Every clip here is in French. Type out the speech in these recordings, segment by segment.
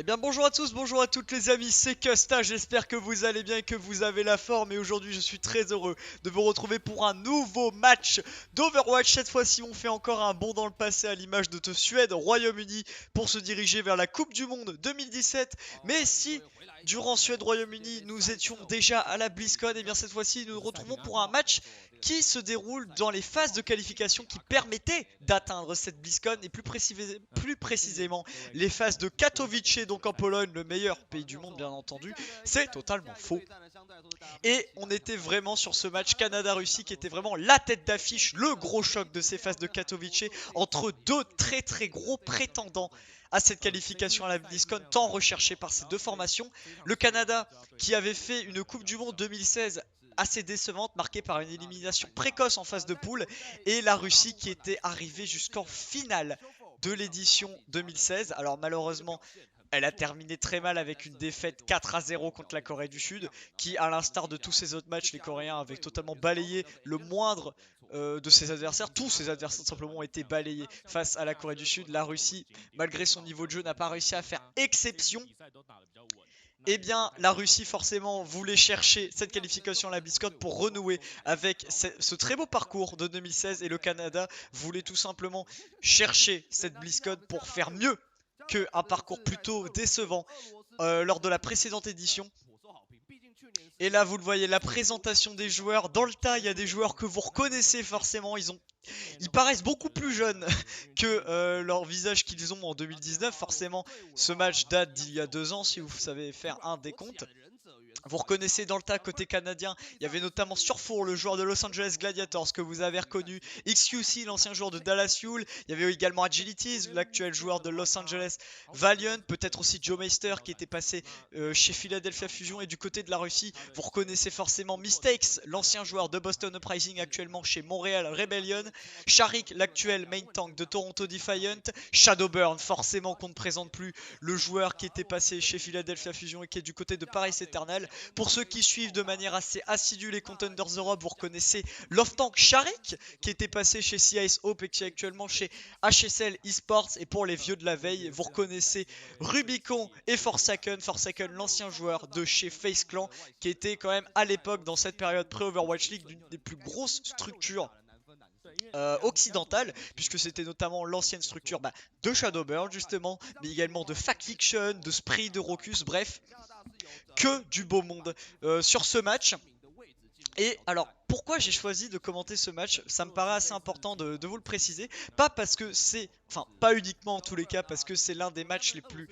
Eh bien bonjour à tous, bonjour à toutes les amis, c'est Custa, j'espère que vous allez bien et que vous avez la forme et aujourd'hui je suis très heureux de vous retrouver pour un nouveau match d'Overwatch. Cette fois-ci on fait encore un bond dans le passé à l'image de Suède, Royaume-Uni pour se diriger vers la Coupe du Monde 2017. Mais si durant Suède-Royaume-Uni nous étions déjà à la BlizzCon, et bien cette fois-ci nous nous retrouvons pour un match qui se déroule dans les phases de qualification qui permettaient d'atteindre cette BlizzCon et plus précisément les phases de Katowice, donc en Pologne, le meilleur pays du monde bien entendu. C'est totalement faux. Et on était vraiment sur ce match Canada-Russie qui était vraiment la tête d'affiche, le gros choc de ces phases de Katowice entre deux très gros prétendants à cette qualification à la BlizzCon tant recherchée par ces deux formations. Le Canada qui avait fait une Coupe du Monde 2016 assez décevante, marquée par une élimination précoce en phase de poule, et la Russie qui était arrivée jusqu'en finale de l'édition 2016. Alors malheureusement, elle a terminé très mal avec une défaite 4-0 contre la Corée du Sud, qui à l'instar de tous ses autres matchs, les Coréens avaient totalement balayé le moindre de ses adversaires. Tous ses adversaires simplement ont été balayés face à la Corée du Sud. La Russie, malgré son niveau de jeu, n'a pas réussi à faire exception. Eh bien, la Russie forcément voulait chercher cette qualification à la BlizzCon pour renouer avec ce très beau parcours de 2016 et le Canada voulait tout simplement chercher cette BlizzCon pour faire mieux qu'un parcours plutôt décevant lors de la précédente édition. Et là, vous le voyez, la présentation des joueurs. Dans le tas, il y a des joueurs que vous reconnaissez forcément. Ils paraissent beaucoup plus jeunes que leur visage qu'ils ont en 2019. Forcément, ce match date d'il y a 2 ans, si vous savez faire un décompte. Vous reconnaissez dans le tas côté canadien, il y avait notamment Surfour, le joueur de Los Angeles Gladiators que vous avez reconnu, XQC, l'ancien joueur de Dallas Fuel, il y avait également Agilities, l'actuel joueur de Los Angeles Valiant, peut-être aussi Joe Meister qui était passé chez Philadelphia Fusion, et du côté de la Russie, vous reconnaissez forcément Mistakes, l'ancien joueur de Boston Uprising actuellement chez Montréal Rebellion, Sharik, l'actuel main tank de Toronto Defiant, Shadowburn, forcément qu'on ne présente plus, le joueur qui était passé chez Philadelphia Fusion et qui est du côté de Paris Eternal. Pour ceux qui suivent de manière assez assidue les Contenders Europe, vous reconnaissez Love Tank Sharik qui était passé chez CIS Hope et qui est actuellement chez HSL Esports. Et pour les vieux de la veille, vous reconnaissez Rubicon et Forsaken, l'ancien joueur de chez FaZe Clan qui était quand même à l'époque dans cette période pré-Overwatch League l'une des plus grosses structures occidentale, puisque c'était notamment l'ancienne structure de Shadowburn justement, mais également de Fact Fiction, de Spree, de Rocus, bref, que du beau monde sur ce match. Et alors, pourquoi j'ai choisi de commenter ce match? Ça me paraît assez important de vous le préciser. Pas parce que c'est, enfin, pas uniquement en tous les cas, parce que c'est l'un des matchs les plus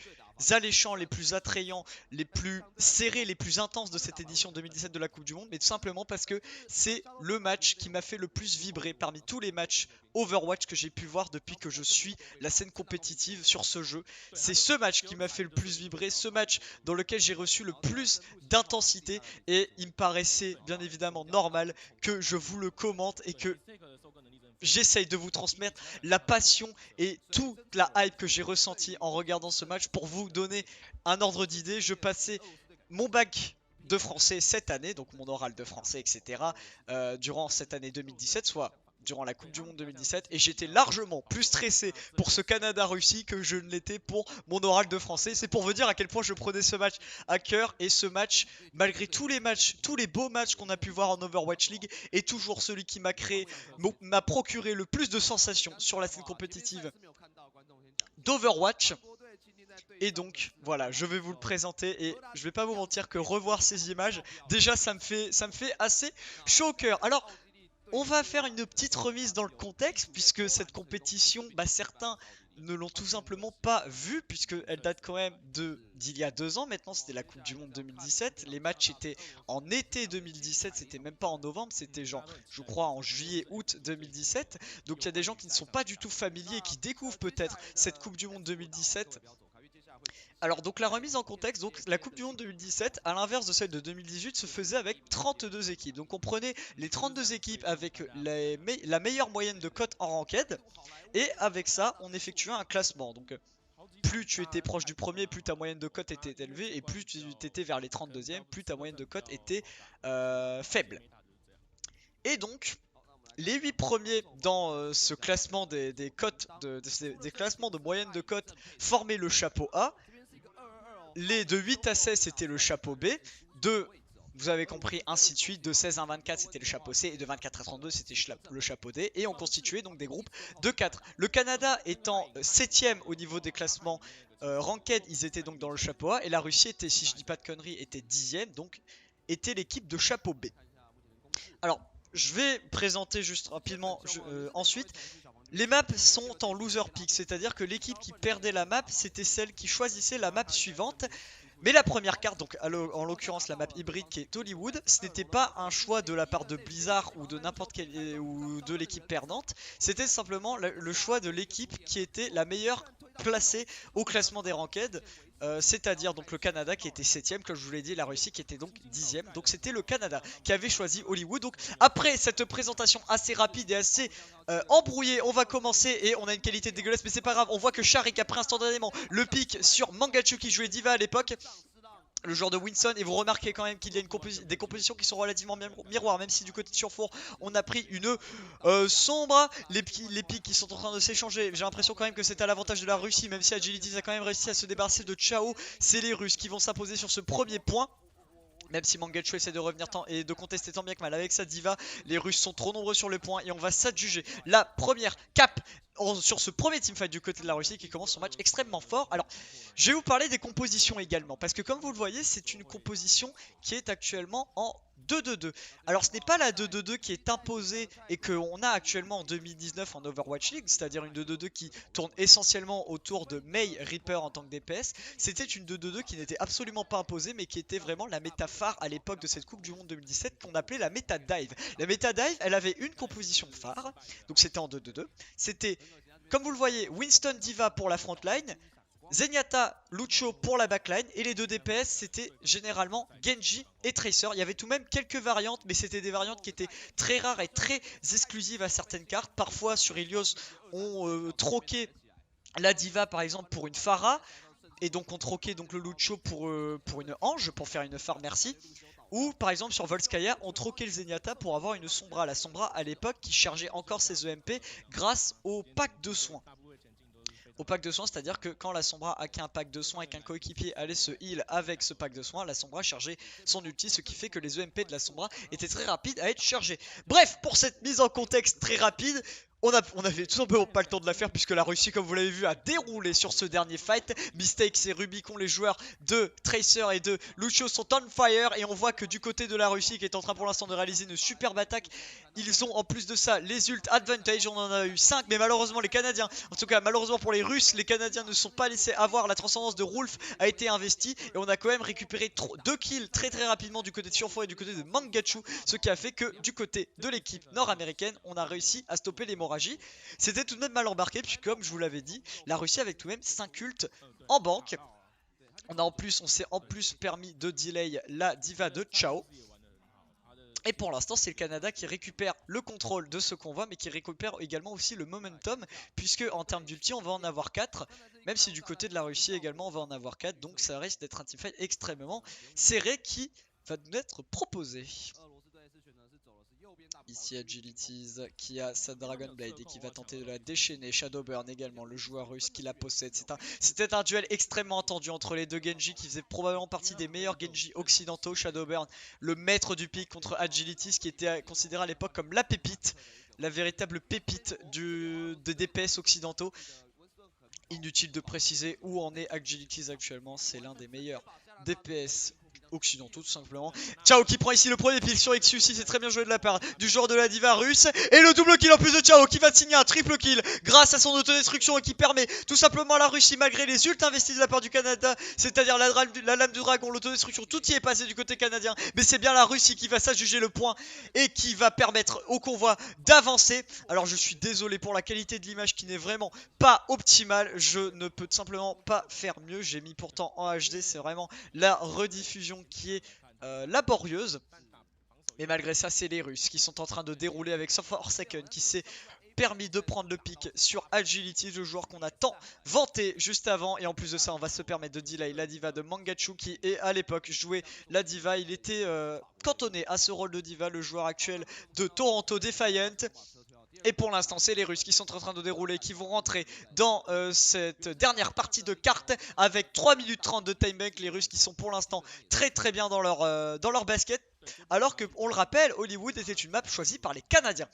alléchants, les plus attrayants, les plus serrés, les plus intenses de cette édition 2017 de la Coupe du Monde, mais tout simplement parce que c'est le match qui m'a fait le plus vibrer parmi tous les matchs Overwatch que j'ai pu voir depuis que je suis la scène compétitive sur ce jeu. C'est ce match qui m'a fait le plus vibrer, ce match dans lequel j'ai reçu le plus d'intensité, et il me paraissait bien évidemment normal que je vous le commente et que j'essaye de vous transmettre la passion et toute la hype que j'ai ressentie en regardant ce match. Pour vous donner un ordre d'idée, je passais mon bac de français cette année, donc mon oral de français, etc., durant cette année 2017, soit durant la Coupe du Monde 2017, et j'étais largement plus stressé pour ce Canada-Russie que je ne l'étais pour mon oral de français. C'est pour vous dire à quel point je prenais ce match à cœur, et ce match, malgré tous les matchs, tous les beaux matchs qu'on a pu voir en Overwatch League, est toujours celui qui m'a procuré le plus de sensations sur la scène compétitive d'Overwatch. Et donc voilà, je vais vous le présenter et je vais pas vous mentir que revoir ces images, déjà ça me fait assez chaud au cœur. Alors, on va faire une petite remise dans le contexte puisque cette compétition, certains ne l'ont tout simplement pas vue puisqu'elle date quand même d'il y a 2 ans maintenant. C'était la Coupe du Monde 2017. Les matchs étaient en été 2017, c'était même pas en novembre, c'était genre je crois en juillet-août 2017. Donc il y a des gens qui ne sont pas du tout familiers et qui découvrent peut-être cette Coupe du Monde 2017. Alors donc la remise en contexte, donc la Coupe du Monde 2017, à l'inverse de celle de 2018, se faisait avec 32 équipes. Donc on prenait les 32 équipes avec la meilleure moyenne de cote en ranked, et avec ça on effectuait un classement. Donc plus tu étais proche du premier, plus ta moyenne de cote était élevée, et plus tu étais vers les 32e, plus ta moyenne de cote était faible. Et donc les 8 premiers dans ce classement des cotes des classements de moyenne de cote formaient le chapeau A. les de 8 à 16 c'était le chapeau B, de, vous avez compris, ainsi de suite, de 16 à 24 c'était le chapeau C, et de 24 à 32 c'était le chapeau D, et on constituait donc des groupes de 4. Le Canada étant 7ème au niveau des classements Ranked, ils étaient donc dans le chapeau A, et la Russie était, si je dis pas de conneries, était 10ème, donc était l'équipe de chapeau B. Alors, je vais présenter juste rapidement ensuite. Les maps sont en loser pick, c'est-à-dire que l'équipe qui perdait la map, c'était celle qui choisissait la map suivante. Mais la première carte, donc en l'occurrence la map hybride qui est Hollywood, ce n'était pas un choix de la part de Blizzard ou de n'importe quelle ou de l'équipe perdante, c'était simplement le choix de l'équipe qui était la meilleure placée au classement des ranked. C'est-à-dire donc le Canada qui était 7ème, comme je vous l'ai dit, et la Russie qui était donc 10ème. Donc c'était le Canada qui avait choisi Hollywood. Donc après cette présentation assez rapide et assez embrouillée, on va commencer et on a une qualité dégueulasse, mais c'est pas grave. On voit que Sharik a pris instantanément le pic sur Mangachu qui jouait Diva à l'époque, le joueur de Winston, et vous remarquez quand même qu'il y a des compositions qui sont relativement miroirs, même si du côté de Surfour on a pris une sombre. Les pics qui sont en train de s'échanger, j'ai l'impression quand même que c'est à l'avantage de la Russie, même si Agility a quand même réussi à se débarrasser de Chao. C'est les Russes qui vont s'imposer sur ce premier point. Même si Mangachu essaie de revenir et de contester tant bien que mal avec sa diva, les Russes sont trop nombreux sur le point et on va s'adjuger la première cap sur ce premier teamfight du côté de la Russie qui commence son match extrêmement fort. Alors, je vais vous parler des compositions également, parce que comme vous le voyez, c'est une composition qui est actuellement en 2-2-2. Alors, ce n'est pas la 2-2-2 qui est imposée et qu'on a actuellement en 2019 en Overwatch League, c'est-à-dire une 2-2-2 qui tourne essentiellement autour de Mei Reaper en tant que DPS. C'était une 2-2-2 qui n'était absolument pas imposée, mais qui était vraiment la méta phare à l'époque de cette Coupe du Monde 2017 qu'on appelait la méta dive. La méta dive, elle avait une composition phare, donc c'était en 2-2-2. C'était, comme vous le voyez, Winston Diva pour la frontline, Zenyatta, Lucho pour la backline, et les deux DPS c'était généralement Genji et Tracer. Il y avait tout de même quelques variantes, mais c'était des variantes qui étaient très rares et très exclusives à certaines cartes. Parfois sur Ilios on troquait la Diva par exemple pour une Pharah, et donc on troquait donc le Lucho pour une Ange pour faire une Phare merci. Ou par exemple sur Volskaya on troquait le Zenyatta pour avoir une Sombra. La Sombra à l'époque qui chargeait encore ses EMP grâce au pack de soins. Au pack de soins, c'est-à-dire que quand la Sombra a qu'un pack de soins et qu'un coéquipier allait se heal avec ce pack de soins, la Sombra chargeait son ulti, ce qui fait que les EMP de la Sombra étaient très rapides à être chargés. Bref, pour cette mise en contexte très rapide, on avait tout simplement pas le temps de la faire puisque la Russie, comme vous l'avez vu, a déroulé sur ce dernier fight. Mistakes et Rubicon, les joueurs de Tracer et de Lucio sont on fire, et on voit que du côté de la Russie qui est en train pour l'instant de réaliser une superbe attaque, ils ont en plus de ça les ult advantage. On en a eu 5, mais malheureusement les Canadiens, en tout cas malheureusement pour les Russes, les Canadiens ne sont pas laissés avoir. La transcendance de Rolf a été investie et on a quand même récupéré 2 kills très rapidement du côté de Surfo et du côté de Mangachu, ce qui a fait que du côté de l'équipe nord-américaine on a réussi à stopper l'hémorragie. C'était tout de même mal embarqué puisque comme je vous l'avais dit, la Russie avait tout de même 5 ults en banque. On s'est en plus permis de delay la diva de Chao. Et pour l'instant c'est le Canada qui récupère le contrôle de ce convoi, mais qui récupère également aussi le momentum, puisque en termes d'ulti on va en avoir 4, même si du côté de la Russie également on va en avoir 4. Donc ça risque d'être un teamfight extrêmement serré qui va nous être proposé. Ici Agilities qui a sa Dragon Blade et qui va tenter de la déchaîner. Shadowburn également, le joueur russe qui la possède. C'était un duel extrêmement attendu entre les deux Genji qui faisaient probablement partie des meilleurs Genji occidentaux. Shadowburn, le maître du pick, contre Agilities qui était considéré à l'époque comme la pépite, la véritable pépite des DPS occidentaux. Inutile de préciser où en est Agilities actuellement, c'est l'un des meilleurs DPS occidentaux tout simplement. Chao qui prend ici le premier pick sur Xu, c'est très bien joué de la part du joueur de la diva russe, et le double kill en plus de Chao qui va signer un triple kill grâce à son autodestruction et qui permet tout simplement à la Russie, malgré les ults investis de la part du Canada, c'est-à-dire la lame du dragon, l'autodestruction, tout y est passé du côté canadien, mais c'est bien la Russie qui va s'adjuger le point et qui va permettre au convoi d'avancer. Alors je suis désolé pour la qualité de l'image qui n'est vraiment pas optimale, je ne peux tout simplement pas faire mieux. J'ai mis pourtant en HD, c'est vraiment la rediffusion qui est laborieuse, mais malgré ça c'est les Russes qui sont en train de dérouler avec Forsaken qui s'est permis de prendre le pick sur Agility, le joueur qu'on a tant vanté juste avant. Et en plus de ça on va se permettre de delay la diva de Mangachu qui est à l'époque jouait la diva. Il était cantonné à ce rôle de diva, le joueur actuel de Toronto Defiant. Et pour l'instant, c'est les Russes qui sont en train de dérouler, qui vont rentrer dans cette dernière partie de cartes avec 3 minutes 30 de time bank. Les Russes qui sont pour l'instant très bien dans leur basket. Alors que, on le rappelle, Hollywood était une map choisie par les Canadiens,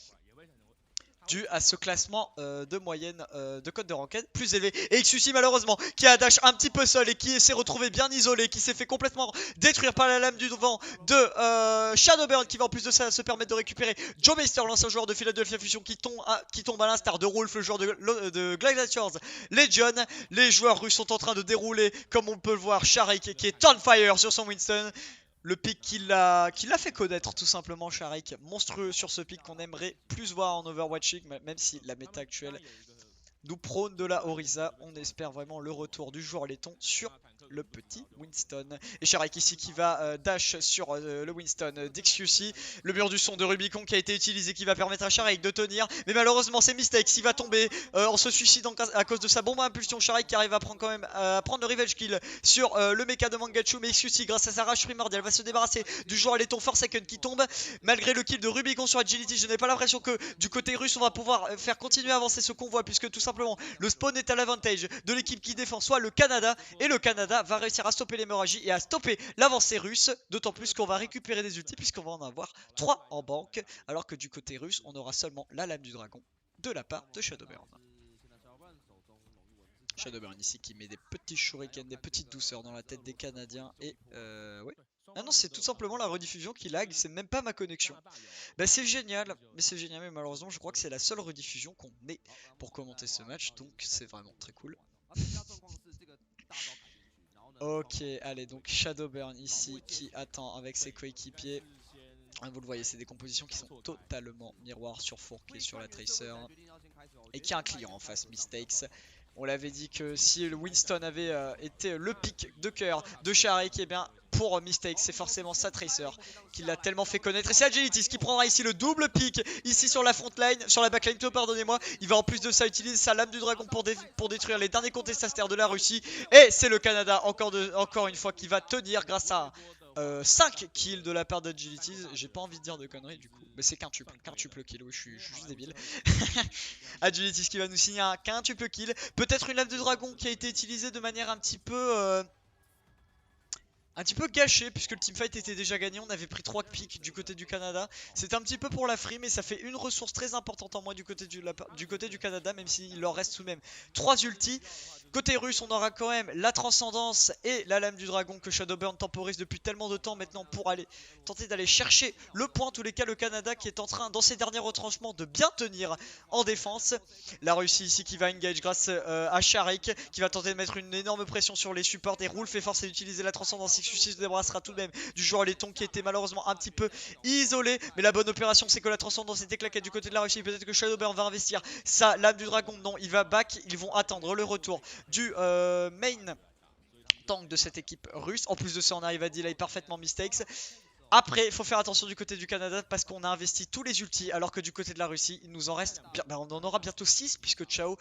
dû à ce classement de moyenne de code de ranked plus élevé. Et XUC malheureusement qui a dash un petit peu seul et qui s'est retrouvé bien isolé, qui s'est fait complètement détruire par la lame du vent de Shadowburn, qui va en plus de ça se permettre de récupérer Joe Meister, l'ancien joueur de Philadelphia Fusion, qui tombe à l'instar de Rolf, le joueur de Gladiators Legion. Les joueurs russes sont en train de dérouler, comme on peut le voir, Sharik qui est on fire sur son Winston. Le pick qui l'a fait connaître tout simplement, Sharik, monstrueux sur ce pick qu'on aimerait plus voir en Overwatching, même si la méta actuelle nous prône de la Orisa. On espère vraiment le retour du joueur laiton sur le petit Winston. Et Sharik ici qui va dash sur le Winston d'XQC. Le mur du son de Rubicon qui a été utilisé, qui va permettre à Sharik de tenir. Mais malheureusement c'est Mistake qui va tomber en se suicidant à cause de sa bombe à impulsion. Sharik qui arrive à prendre quand même le revenge kill sur le mecha de Mangachu. Mais XQC, grâce à sa rage primordiale, va se débarrasser du joueur laiton Forsaken qui tombe. Malgré le kill de Rubicon sur Agility, je n'ai pas l'impression que du côté russe on va pouvoir faire continuer à avancer ce convoi, puisque tout simplement le spawn est à l'avantage de l'équipe qui défend, soit le Canada, et le Canada va réussir à stopper l'hémorragie et à stopper l'avancée russe, d'autant plus qu'on va récupérer des ultis puisqu'on va en avoir 3 en banque, alors que du côté russe on aura seulement la lame du dragon de la part de Shadowburn. Shadowburn ici qui met des petits shurikens, des petites douceurs dans la tête des Canadiens. Et ouais. Ah non, c'est tout simplement la rediffusion qui lag, c'est même pas ma connexion. Bah c'est génial, mais malheureusement je crois que c'est la seule rediffusion qu'on ait pour commenter ce match, donc c'est vraiment très cool. Ok, allez, donc Shadowburn ici qui attend avec ses coéquipiers. Vous le voyez, c'est des compositions qui sont totalement miroirs sur Fourk et sur la Tracer. Et qui a un client en face, Mistakes. On l'avait dit que si le Winston avait été le pick de cœur de Sharik, et bien pour Mistakes c'est forcément sa Tracer qui l'a tellement fait connaître. Et c'est Agilities qui prendra ici le double pick ici sur la frontline, sur la backline, pardonnez-moi. Il va en plus de ça utiliser sa lame du dragon pour détruire les derniers contestataires de la Russie. Et c'est le Canada encore une fois qui va tenir grâce à 5 kills de la part d'Agilities. J'ai pas envie de dire de conneries du coup, mais c'est quintuple kill, oui je suis juste débile. Agilities qui va nous signer un quintuple kill. Peut-être une lame de dragon qui a été utilisée de manière un petit peu gâché, puisque le teamfight était déjà gagné. On avait pris 3 picks du côté du Canada. C'était un petit peu pour la free, mais ça fait une ressource très importante en moins du côté du Canada, même s'il leur reste tout de même 3 ultis. Côté russe, on aura quand même la transcendance et la lame du dragon que Shadowburn temporise depuis tellement de temps maintenant pour aller tenter d'aller chercher le point. En tous les cas, le Canada qui est en train, dans ses derniers retranchements, de bien tenir en défense. La Russie ici qui va engage grâce à Sharik, qui va tenter de mettre une énorme pression sur les supports. Et Rolf est forcé d'utiliser la transcendance. XQC se débarrassera tout de même du joueur laiton qui était malheureusement un petit peu isolé. Mais la bonne opération, c'est que la transcendance était claquée du côté de la Russie. Peut-être que Shadowburn va investir sa lame du dragon. Non, il va back. Ils vont attendre le retour du main tank de cette équipe russe. En plus de ça, on arrive à delay parfaitement Mistakes. Après, il faut faire attention du côté du Canada parce qu'on a investi tous les ultis, alors que du côté de la Russie, il nous en reste on en aura bientôt 6, puisque Chao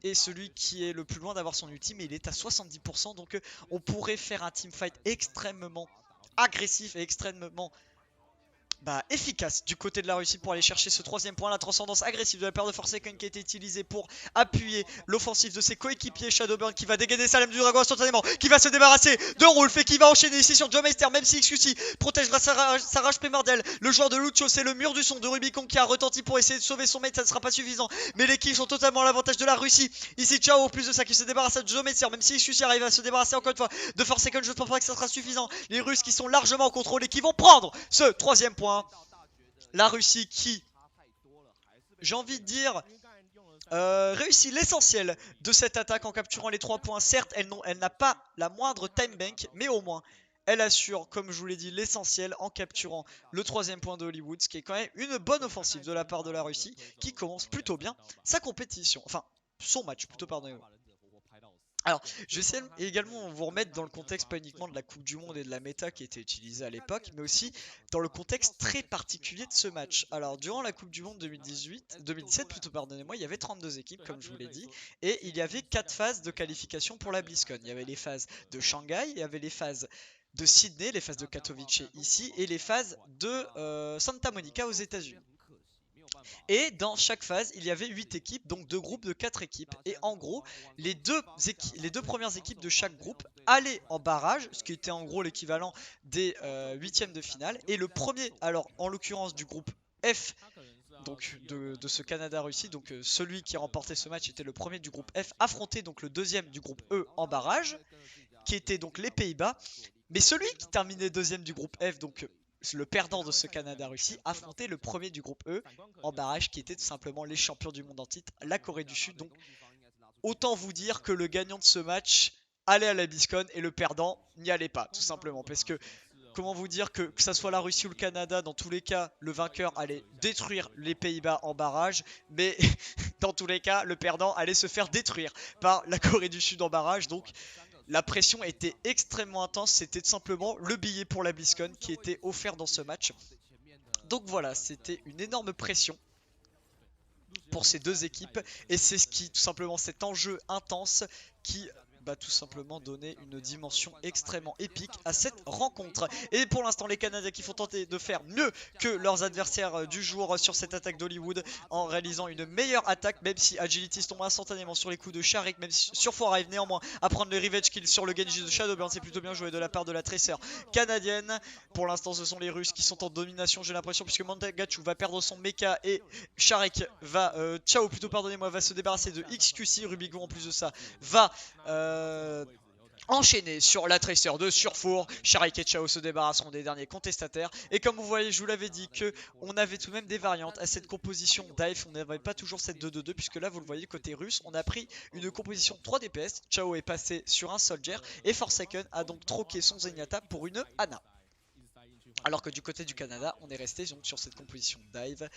est celui qui est le plus loin d'avoir son ulti, mais il est à 70%. Donc on pourrait faire un teamfight extrêmement agressif et extrêmement efficace du côté de la Russie pour aller chercher ce 3ème point. La transcendance agressive de la paire de Forsaken qui a été utilisée pour appuyer l'offensive de ses coéquipiers. Shadowburn qui va dégainer sa lame du dragon instantanément, qui va se débarrasser de Rolf et qui va enchaîner ici sur Joe Meister, même si XQC protège grâce à sa rage primordiale le joueur de Lucio. C'est le mur du son de Rubicon qui a retenti pour essayer de sauver son mate. Ça ne sera pas suffisant, mais les kills sont totalement à l'avantage de la Russie. Ici Chao, en plus de ça, qui se débarrasse de Joe Meister, même si XQC arrive à se débarrasser encore une fois de Forsaken, je ne pense pas que ça sera suffisant. Les Russes qui sont largement en contrôle et qui vont prendre ce 3ème point. La Russie qui, j'ai envie de dire, réussit l'essentiel de cette attaque en capturant les 3 points. Certes, elle n'a pas la moindre time bank, mais au moins, elle assure, comme je vous l'ai dit, l'essentiel en capturant le 3ème point de Hollywood, ce qui est quand même une bonne offensive de la part de la Russie, qui commence plutôt bien sa compétition, enfin, son match, plutôt, pardonnez-moi. Alors, je vais essayer également de vous remettre dans le contexte pas uniquement de la Coupe du Monde et de la méta qui était utilisée à l'époque, mais aussi dans le contexte très particulier de ce match. Alors, durant la Coupe du Monde 2017 plutôt, pardonnez-moi, il y avait 32 équipes, comme je vous l'ai dit, et il y avait 4 phases de qualification pour la BlizzCon. Il y avait les phases de Shanghai, il y avait les phases de Sydney, les phases de Katowice ici, et les phases de Santa Monica aux États-Unis. Et dans chaque phase, il y avait 8 équipes, donc 2 groupes de 4 équipes. Et en gros, les deux premières équipes de chaque groupe allaient en barrage, ce qui était en gros l'équivalent des huitièmes de finale. Et le premier, alors en l'occurrence du groupe F, donc de ce Canada-Russie, donc celui qui remportait ce match était le premier du groupe F, affrontait donc le deuxième du groupe E en barrage, qui était donc les Pays-Bas. Mais celui qui terminait deuxième du groupe F, donc le perdant de ce Canada-Russie, affrontait le premier du groupe E en barrage, qui était tout simplement les champions du monde en titre, la Corée du Sud. Donc autant vous dire que le gagnant de ce match allait à la BlizzCon et le perdant n'y allait pas, tout simplement. Parce que, comment vous dire que ça soit la Russie ou le Canada, dans tous les cas, le vainqueur allait détruire les Pays-Bas en barrage, mais dans tous les cas, le perdant allait se faire détruire par la Corée du Sud en barrage. Donc la pression était extrêmement intense, c'était tout simplement le billet pour la BlizzCon qui était offert dans ce match. Donc voilà, c'était une énorme pression pour ces deux équipes et c'est ce qui, tout simplement, cet enjeu intense qui tout simplement donner une dimension extrêmement épique à cette rencontre. Et pour l'instant, les Canadiens qui font tenter de faire mieux que leurs adversaires du jour sur cette attaque d'Hollywood en réalisant une meilleure attaque, même si Agilities tombe instantanément sur les coups de Sharik, même si Surfour arrive néanmoins à prendre le revenge kill sur le Genji de Shadowburn. C'est plutôt bien joué de la part de la Tracer canadienne. Pour l'instant, ce sont les Russes qui sont en domination, j'ai l'impression, puisque Mangachou va perdre son mecha et Sharik va, Chao plutôt, pardonnez-moi, va se débarrasser de XQC. Rubigo en plus de ça va enchaîné sur la Tracer de Surfour. Sharik et Chao se débarrasseront des derniers contestataires. Et comme vous voyez, je vous l'avais dit que on avait tout de même des variantes à cette composition d'AF. On n'avait pas toujours cette 2-2-2, puisque là vous le voyez côté russe, on a pris une composition 3 DPS. Chao est passé sur un Soldier et Forsaken a donc troqué son Zenyatta pour une Ana. Alors que du côté du Canada, on est resté donc sur cette composition dive.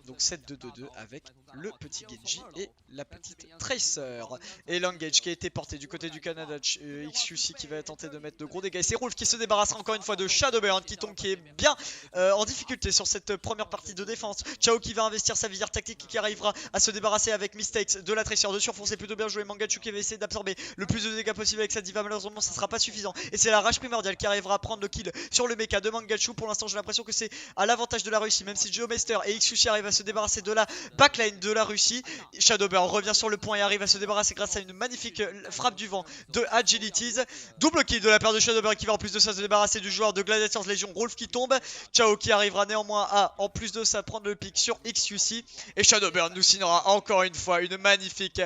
Donc 7-2-2-2 avec le petit Genji et la petite Tracer. Et l'engage qui a été porté du côté du Canada, XQC qui va tenter de mettre de gros dégâts. Et c'est Rolf qui se débarrassera encore une fois de Shadowburn qui tombe, qui est bien en difficulté sur cette première partie de défense. Chao qui va investir sa visière tactique et qui arrivera à se débarrasser avec Mistakes de la Tracer de Surfour. C'est plutôt bien joué. Mangachu qui va essayer d'absorber le plus de dégâts possible avec sa diva. Malheureusement ça sera pas suffisant. Et c'est la rage primordiale qui arrivera à prendre le kill sur le mecha de Mangachu. Pour l'instant j'ai l'impression que c'est à l'avantage de la Russie, même si Geomeister et XQC arrivent à se débarrasser de la backline de la Russie. Shadowburn revient sur le point et arrive à se débarrasser grâce à une magnifique frappe du vent de Agilities. Double kill de la part de Shadowburn qui va en plus de ça se débarrasser du joueur de Gladiators Legion, Rolf qui tombe. Chao qui arrivera néanmoins à, en plus de ça, prendre le pic sur XQC. Et Shadowburn nous signera encore une fois une magnifique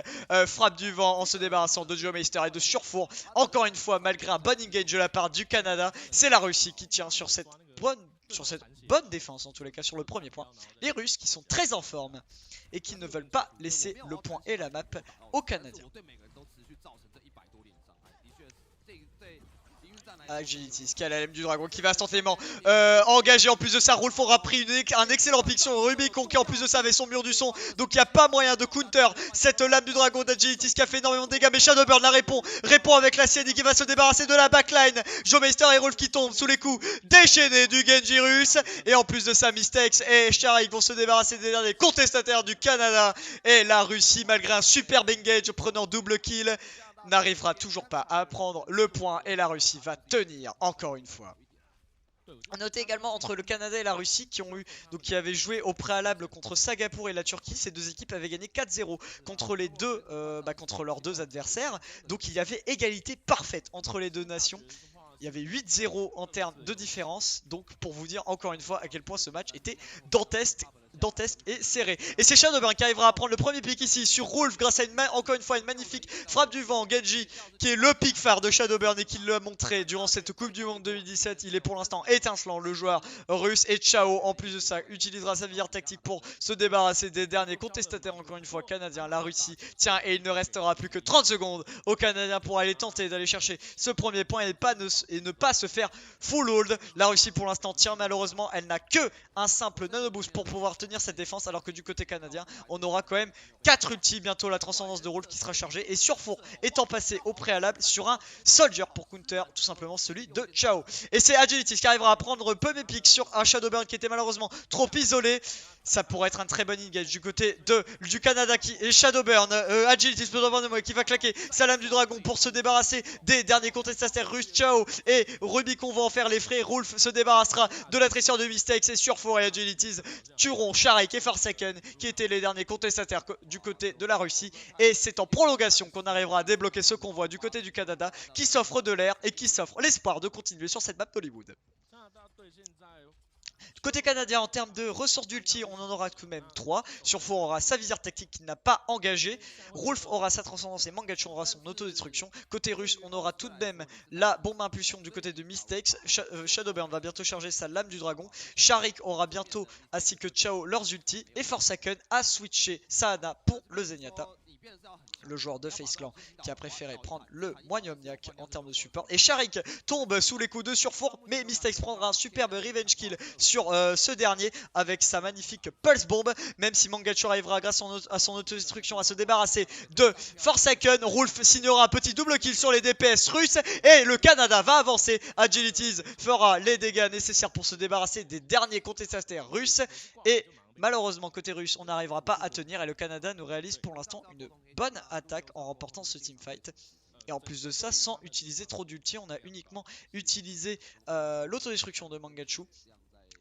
frappe du vent en se débarrassant de Geomeister et de Surfour. Encore une fois, malgré un bon engage de la part du Canada, c'est la Russie qui tient sur cette bonne défense, en tous les cas sur le premier point. Les Russes qui sont très en forme et qui ne veulent pas laisser le point et la map aux Canadiens. Agilities qui a la lame du dragon qui va instantanément engager. En plus de ça, Rolf aura pris un excellent pick sur Rubicon qui en plus de ça avait son mur du son. Donc il n'y a pas moyen de counter cette lame du dragon d'Agilities qui a fait énormément de dégâts. Mais Shadowburn la répond avec la sienne qui va se débarrasser de la backline. Geomeister et Rolf qui tombent sous les coups déchaînés du Genji russe. Et en plus de ça, Mistakes et Sharik vont se débarrasser des derniers contestataires du Canada. Et la Russie, malgré un superbe engage prenant double kill, n'arrivera toujours pas à prendre le point et la Russie va tenir encore une fois. A noter également entre le Canada et la Russie qui avaient joué au préalable contre Sagapur et la Turquie, ces deux équipes avaient gagné 4-0 contre contre leurs deux adversaires. Donc il y avait égalité parfaite entre les deux nations. Il y avait 8-0 en termes de différence. Donc pour vous dire encore une fois à quel point ce match était dantesque et serré. Et c'est Shadowburn qui arrivera à prendre le premier pick ici sur Rolf grâce à encore une fois une magnifique frappe du vent. Genji qui est le pick phare de Shadowburn et qui l'a montré durant cette Coupe du Monde 2017. Il est pour l'instant étincelant, le joueur russe. Et Chao en plus de ça utilisera sa visière tactique pour se débarrasser des derniers contestataires encore une fois canadiens. La Russie tient et il ne restera plus que 30 secondes aux Canadiens pour aller tenter d'aller chercher ce premier point et ne pas se faire full hold. La Russie pour l'instant tient, malheureusement elle n'a que un simple nano boost pour pouvoir tenir cette défense, alors que du côté canadien on aura quand même 4 ultis, bientôt la transcendance de Rolf qui sera chargée et Surfour étant passé au préalable sur un Soldier pour counter tout simplement celui de Chao. Et c'est Agilities qui arrivera à prendre peu mes pics sur un Shadowburn qui était malheureusement trop isolé. Ça pourrait être un très bon engage du côté du Canada et Shadowburn. Agility qui va claquer sa lame du dragon pour se débarrasser des derniers contestataires russes. Chao et Rubicon vont en faire les frais. Rolf se débarrassera de la tressure de Mistakes et Surfour et Agilities tueront Sharik et Farsaken qui étaient les derniers contestataires du côté de la Russie. Et c'est en prolongation qu'on arrivera à débloquer ce convoi du côté du Canada qui s'offre de l'air et qui s'offre l'espoir de continuer sur cette map d'Hollywood. Côté canadien, en termes de ressources d'ulti, on en aura tout de même 3. Surfour aura sa visière tactique qui n'a pas engagé. Rolf aura sa transcendance et Mangachu aura son autodestruction. Côté russe, on aura tout de même la bombe impulsion du côté de Mistakes. Shadowburn va bientôt charger sa lame du dragon. Sharik aura bientôt, ainsi que Chao, leurs ultis. Et Forsaken a switché Sahana pour le Zenyatta. Le joueur de FaZe Clan qui a préféré prendre le Moigne Omniac en termes de support. Et Sharik tombe sous les coups de Surfour, mais Mistakes prendra un superbe revenge kill sur ce dernier avec sa magnifique Pulse Bomb. Même si Mangachu arrivera grâce à son autodestruction à se débarrasser de Forsaken, Rolf signera un petit double kill sur les DPS russes et le Canada va avancer. Agilities fera les dégâts nécessaires pour se débarrasser des derniers contestataires russes et malheureusement, côté russe, on n'arrivera pas à tenir et le Canada nous réalise pour l'instant une bonne attaque en remportant ce teamfight. Et en plus de ça, sans utiliser trop d'ulti, on a uniquement utilisé l'autodestruction de Mangachu.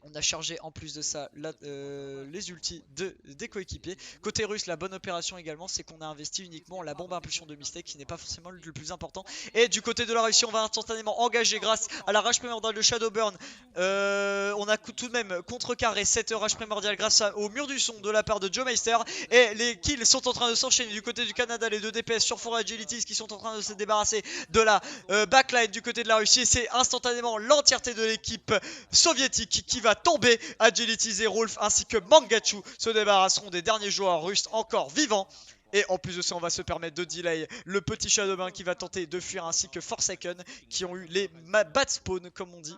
On a chargé en plus de ça les ultis des coéquipiers. Côté russe, la bonne opération également, c'est qu'on a investi uniquement la bombe impulsion de Mistake qui n'est pas forcément le plus important. Et du côté de la Russie, on va instantanément engager grâce à la rage primordiale de Shadowburn. On a tout de même contrecarré cette rage primordiale grâce au mur du son de la part de Joe Meister. Et les kills sont en train de s'enchaîner du côté du Canada. Les deux DPS sur Surfour Agilities qui sont en train de se débarrasser de la backline du côté de la Russie. C'est instantanément l'entièreté de l'équipe soviétique qui va tomber. Agilities et Rolf ainsi que Mangachu se débarrasseront des derniers joueurs russes encore vivants. Et en plus de ça, on va se permettre de delay le petit Shadowburn qui va tenter de fuir ainsi que Forsaken qui ont eu les bad spawn comme on dit.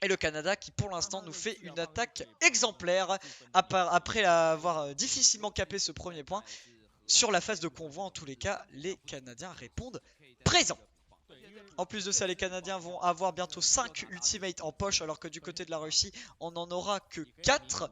Et le Canada qui pour l'instant nous fait une attaque exemplaire après avoir difficilement capé ce premier point. Sur la phase de convoi en tous les cas, les Canadiens répondent présents. En plus de ça, les Canadiens vont avoir bientôt 5 ultimates en poche, alors que du côté de la Russie, on n'en aura que 4.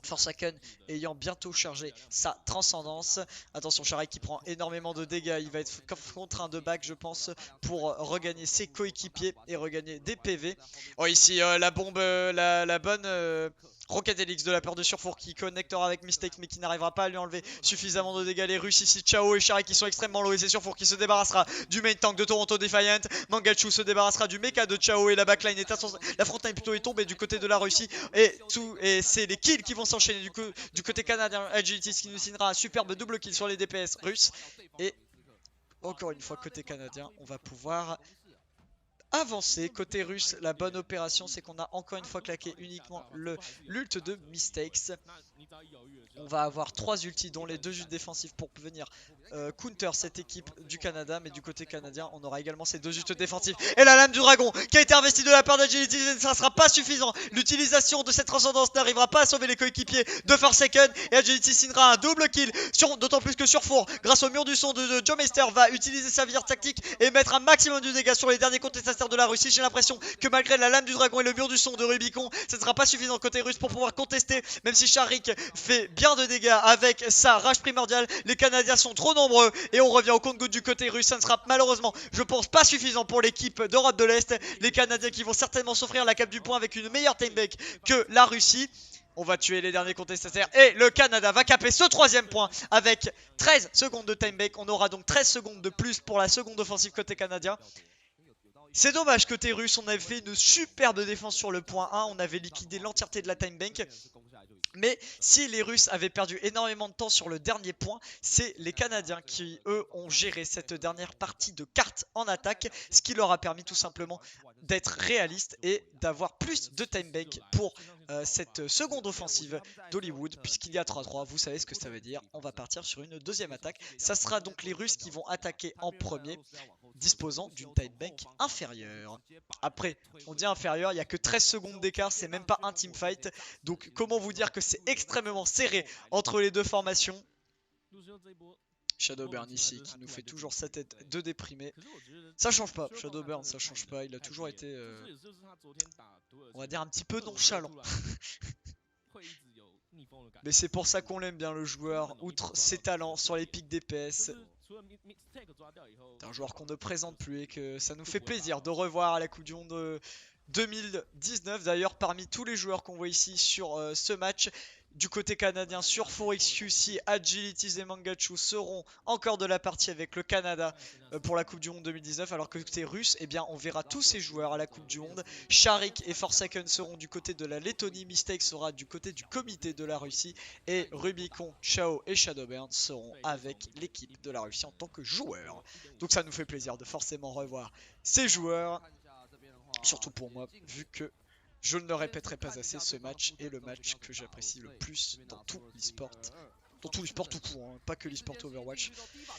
Forsaken ayant bientôt chargé sa transcendance. Attention, Sharik qui prend énormément de dégâts. Il va être contraint de back, je pense, pour regagner ses coéquipiers et regagner des PV. Oh, ici, la bombe, la bonne... Rocket Helix de la peur de Surfour qui connectera avec Mistake mais qui n'arrivera pas à lui enlever suffisamment de dégâts. Les Russes ici, Chao et Sharik qui sont extrêmement low et c'est Surfour qui se débarrassera du main tank de Toronto Defiant. Mangachu se débarrassera du mecha de Chao et la backline est la frontline plutôt est tombée du côté de la Russie et c'est les kills qui vont s'enchaîner du côté canadien. Agilities qui nous signera un superbe double kill sur les DPS russes et encore une fois côté canadien on va pouvoir avancer. Côté russe, la bonne opération, c'est qu'on a encore une fois claqué uniquement l'ult de Mistakes. On va avoir 3 ultis, dont les 2 ults défensifs pour venir counter cette équipe du Canada. Mais du côté canadien, on aura également ces 2 ults défensifs. Et la lame du dragon qui a été investie de la part d'Agility, ça ne sera pas suffisant. L'utilisation de cette transcendance n'arrivera pas à sauver les coéquipiers de Forsaken. Et Agility signera un double kill, d'autant plus que Surfour, grâce au mur du son de Joe Meister, va utiliser sa visière tactique et mettre un maximum de dégâts sur les derniers contestataires de la Russie. J'ai l'impression que malgré la lame du dragon et le mur du son de Rubicon, ce ne sera pas suffisant côté russe pour pouvoir contester. Même si Sharik fait bien de dégâts avec sa rage primordiale, les Canadiens sont trop nombreux et on revient au compte-gouttes du côté russe. Ça ne sera malheureusement, je pense, pas suffisant pour l'équipe d'Europe de l'Est. Les Canadiens qui vont certainement s'offrir la cape du point avec une meilleure timeback que la Russie. On va tuer les derniers contestataires et le Canada va caper ce 3ème point avec 13 secondes de timeback. On aura donc 13 secondes de plus pour la seconde offensive côté canadien. C'est dommage côté russe, on avait fait une superbe défense sur le point 1, on avait liquidé l'entièreté de la time bank. Mais si les Russes avaient perdu énormément de temps sur le dernier point, c'est les Canadiens qui, eux, ont géré cette dernière partie de cartes en attaque, ce qui leur a permis tout simplement d'être réalistes et d'avoir plus de time bank pour cette seconde offensive d'Hollywood, puisqu'il y a 3-3, vous savez ce que ça veut dire. On va partir sur une deuxième attaque. Ça sera donc les Russes qui vont attaquer en premier, disposant d'une time bank inférieure. Après, on dit inférieure, il n'y a que 13 secondes d'écart, c'est même pas un teamfight. Donc comment vous dire que c'est extrêmement serré entre les deux formations. Shadowburn ici qui nous fait toujours sa tête de déprimé. Ça change pas, Shadowburn ça change pas, il a toujours été on va dire un petit peu nonchalant. Mais c'est pour ça qu'on l'aime bien le joueur, outre ses talents sur les pics DPS. C'est un joueur qu'on ne présente plus et que ça nous fait plaisir de revoir à la Coupe du Monde 2019. D'ailleurs, parmi tous les joueurs qu'on voit ici sur ce match, du côté canadien, sur 4XQC, Agilities et Mangachu seront encore de la partie avec le Canada pour la Coupe du Monde 2019. Alors que côté russe, eh bien, on verra tous ces joueurs à la Coupe du Monde. Sharik et Forsaken seront du côté de la Lettonie. Mistake sera du côté du comité de la Russie. Et Rubicon, Chao et Shadowburn seront avec l'équipe de la Russie en tant que joueurs. Donc ça nous fait plaisir de forcément revoir ces joueurs. Surtout pour moi, vu que je ne le répéterai pas assez, ce match est le match que j'apprécie le plus dans tout l'e-sport. Dans tout l'e-sport tout court, hein, pas que l'e-sport Overwatch.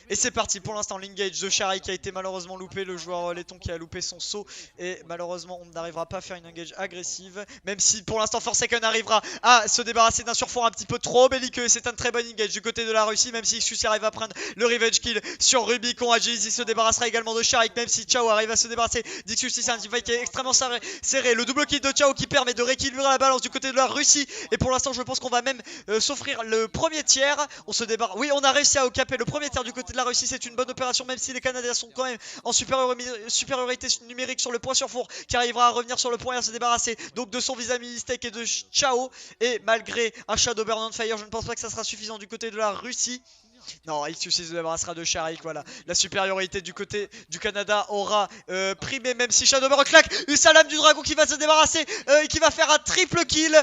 Et c'est parti pour l'instant, l'engage de Sharik qui a été malheureusement loupé, le joueur laiton qui a loupé son saut. Et malheureusement on n'arrivera pas à faire une engage agressive. Même si pour l'instant Forsaken arrivera à se débarrasser d'un surfort un petit peu trop belliqueux. C'est un très bon engage du côté de la Russie. Même si XQC arrive à prendre le revenge kill sur Rubicon. Agility se débarrassera également de Sharik. Même si Chao arrive à se débarrasser d'XQC, c'est un teamfight qui est extrêmement serré. Le double kill de Chao qui permet de rééquilibrer la balance du côté de la Russie. Et pour l'instant je pense qu'on va même s'offrir le premier tiers. On se débarrasse. Oui, on a réussi à caper le premier tiers du côté de la Russie. C'est une bonne opération, même si les Canadiens sont quand même en supériorité numérique sur le point sur four, qui arrivera à revenir sur le point et à se débarrasser donc de son vis-à-vis Mistake et de Chao. Et malgré un Shadowburn on fire, je ne pense pas que ça sera suffisant du côté de la Russie. Non, XQC se débarrassera de Sharik, voilà. La supériorité du côté du Canada aura primé, même si Shadowburn claque. Salam du dragon qui va se débarrasser et qui va faire un triple kill.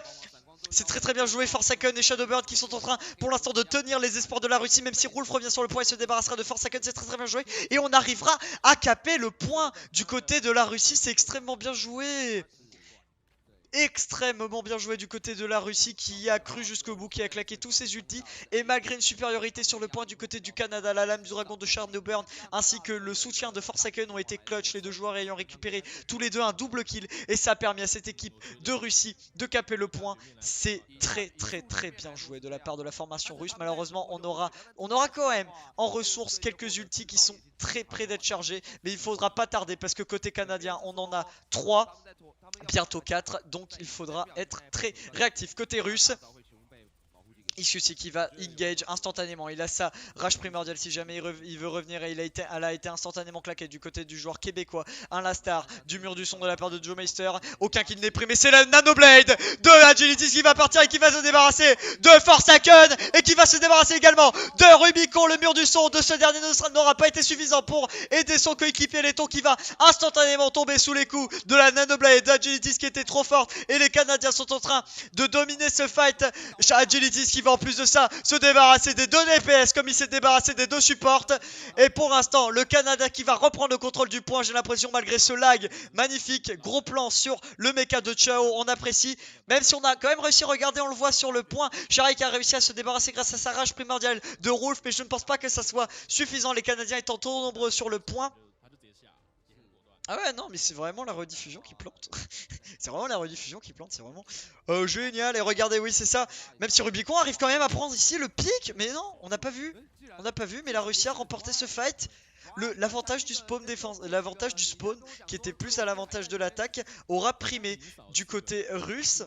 C'est très bien joué, Forsaken et Shadowbird qui sont en train pour l'instant de tenir les espoirs de la Russie. Même si Rolf revient sur le point et se débarrassera de Forsaken, c'est très bien joué. Et on arrivera à caper le point du côté de la Russie, c'est extrêmement bien joué. Extrêmement bien joué du côté de la Russie qui a cru jusqu'au bout, qui a claqué tous ses ultis. Et malgré une supériorité sur le point du côté du Canada, la lame du dragon de Shadowburn ainsi que le soutien de Forsaken ont été clutch, les deux joueurs ayant récupéré tous les deux un double kill. Et ça a permis à cette équipe de Russie de caper le point. C'est très bien joué de la part de la formation russe. Malheureusement on aura quand même en ressources quelques ultis qui sont très près d'être chargés. Mais il faudra pas tarder parce que côté canadien on en a 3. Bientôt 4, donc il faudra être très réactif. Côté russe, XQC qui va engage instantanément. Il a sa rage primordiale si jamais il veut revenir. Et elle a été instantanément claquée du côté du joueur québécois. Un Lastar du mur du son de la part de Joe Meister. Aucun kill n'est pris, mais c'est la Nanoblade de Agility qui va partir et qui va se débarrasser de Forsaken. Et qui va se débarrasser également de Rubicon. Le mur du son de ce dernier n'aura pas été suffisant pour aider son coéquipier Letton qui va instantanément tomber sous les coups de la Nanoblade d'Agility qui était trop forte. Et les Canadiens sont en train de dominer ce fight. Agility qui va en plus de ça se débarrasser des 2 DPS comme il s'est débarrassé des 2 supports. Et pour l'instant le Canada qui va reprendre le contrôle du point, j'ai l'impression, malgré ce lag magnifique. Gros plan sur le mecha de Chao, on apprécie. Même si on a quand même réussi, regardez, on le voit sur le point, Sharik a réussi à se débarrasser grâce à sa rage primordiale de Rolf. Mais je ne pense pas que ça soit suffisant, les Canadiens étant trop nombreux sur le point. Ah ouais, non, mais c'est vraiment la rediffusion qui plante. C'est vraiment la rediffusion qui plante, c'est vraiment génial. Et regardez, oui, c'est ça. Même si Rubicon arrive quand même à prendre ici le pic. Mais non, on n'a pas vu. On n'a pas vu, mais la Russie a remporté ce fight. L'avantage du spawn défense, l'avantage du spawn qui était plus à l'avantage de l'attaque aura primé du côté russe.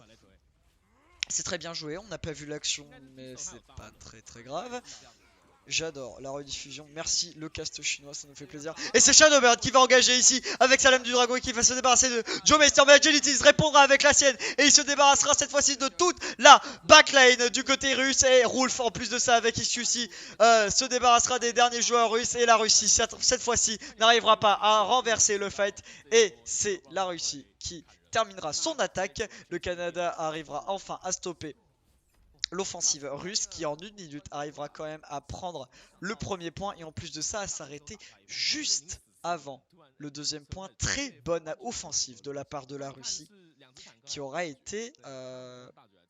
C'est très bien joué, on n'a pas vu l'action, mais c'est pas très grave. J'adore la rediffusion, merci le cast chinois, ça nous fait plaisir. Et c'est Shadowbird qui va engager ici avec sa lame du dragon et qui va se débarrasser de Joe Meister. Mais Agility répondra avec la sienne et il se débarrassera cette fois-ci de toute la backlane du côté russe. Et Rolf en plus de ça avec XQC se débarrassera des derniers joueurs russes. Et la Russie cette fois-ci n'arrivera pas à renverser le fight. Et c'est la Russie qui terminera son attaque. Le Canada arrivera enfin à stopper l'offensive russe qui en 1 minute arrivera quand même à prendre le premier point et en plus de ça à s'arrêter juste avant le deuxième point. Très bonne offensive de la part de la Russie qui aura été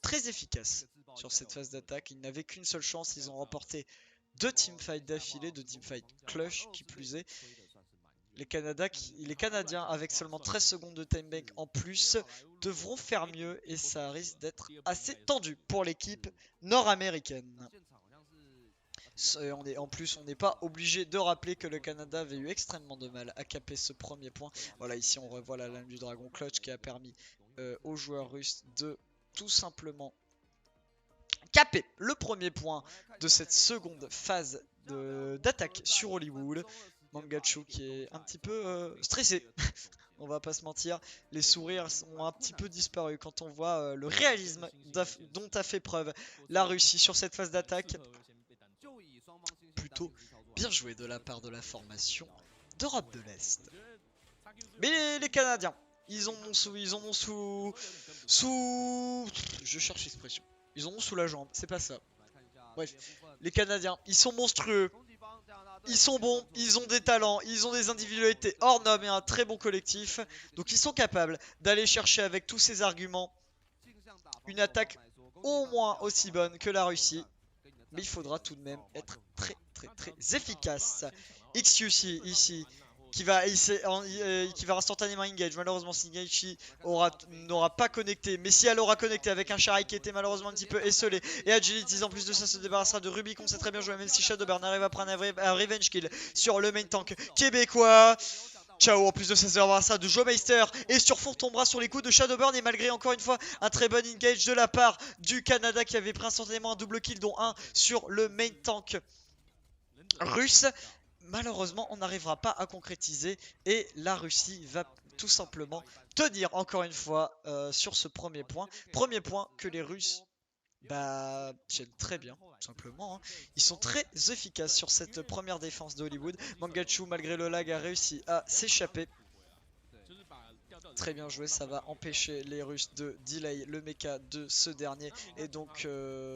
très efficace sur cette phase d'attaque. Ils n'avaient qu'une seule chance, ils ont remporté 2 teamfights d'affilée, 2 teamfights clutch qui plus est. Les Canadiens avec seulement 13 secondes de time bank en plus devront faire mieux et ça risque d'être assez tendu pour l'équipe nord-américaine. En plus on n'est pas obligé de rappeler que le Canada avait eu extrêmement de mal à caper ce premier point. Voilà, ici on revoit la lame du dragon clutch qui a permis aux joueurs russes de tout simplement capé le premier point de cette seconde phase d'attaque sur Hollywood. Mangachu qui est un petit peu stressé. On va pas se mentir, les sourires ont un petit peu disparu quand on voit le réalisme dont a fait preuve la Russie sur cette phase d'attaque. Plutôt bien joué de la part de la formation d'Europe de l'Est. Mais les Canadiens, ils ont mon sous... Je cherche l'expression. Ils ont mon sous la jambe, c'est pas ça. Bref, les Canadiens, ils sont monstrueux. Ils sont bons, ils ont des talents, ils ont des individualités hors normes et un très bon collectif. Donc ils sont capables d'aller chercher avec tous ces arguments une attaque au moins aussi bonne que la Russie. Mais il faudra tout de même être très efficace. XQC ici qui va instantanément engage. Malheureusement, Singaichi n'aura pas connecté. Mais si elle aura connecté avec un Shari qui était malheureusement un petit peu esselé. Et Agility en plus de ça se débarrassera de Rubicon. C'est très bien joué. Même si Shadowburn arrive à prendre un revenge kill sur le main tank québécois. Ciao, en plus de ça se débarrassera de Joe Meister. Et Surfour tombera sur les coups de Shadowburn. Et malgré encore une fois un très bon engage de la part du Canada qui avait pris instantanément un double kill, dont un sur le main tank russe. Malheureusement, on n'arrivera pas à concrétiser et la Russie va tout simplement tenir encore une fois sur ce premier point. Premier point que les Russes tiennent très bien, tout simplement. Hein. Ils sont très efficaces sur cette première défense de Hollywood. Mangachu, malgré le lag, a réussi à s'échapper. Très bien joué, ça va empêcher les Russes de delay le mecha de ce dernier et donc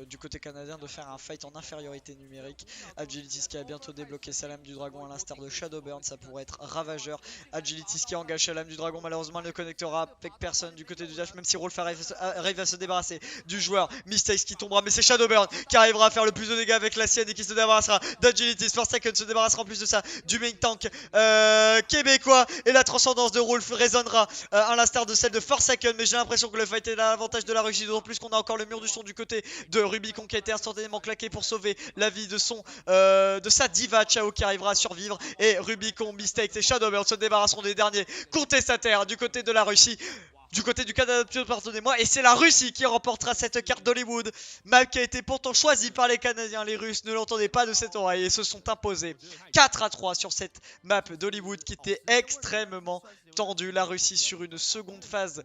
du côté canadien de faire un fight en infériorité numérique. Agilities qui a bientôt débloqué sa lame du dragon à l'instar de Shadowburn, ça pourrait être ravageur. Agilities qui engage sa lame du dragon, malheureusement elle ne connectera avec personne du côté du dash, même si Rolf arrive à se débarrasser du joueur Mistakes qui tombera, mais c'est Shadowburn qui arrivera à faire le plus de dégâts avec la sienne et qui se débarrassera d'Agilities. Forsaken se débarrassera en plus de ça du main tank québécois et la transcendance de Rolf résonnera à l'instar de celle de Forsaken, mais j'ai l'impression que le fight est à l'avantage de la Russie, d'autant plus qu'on a encore le mur du son du côté de Rubicon qui a été instantanément claqué pour sauver la vie de sa diva Chao qui arrivera à survivre, et Rubicon, Mistakes et Shadowburn se débarrasseront des derniers contestataires du côté de la Russie. Du côté du Canada, pardonnez-moi, et c'est la Russie qui remportera cette carte d'Hollywood. Map qui a été pourtant choisie par les Canadiens. Les Russes ne l'entendaient pas de cette oreille et se sont imposés 4-3 sur cette map d'Hollywood qui était extrêmement tendue. La Russie sur une seconde phase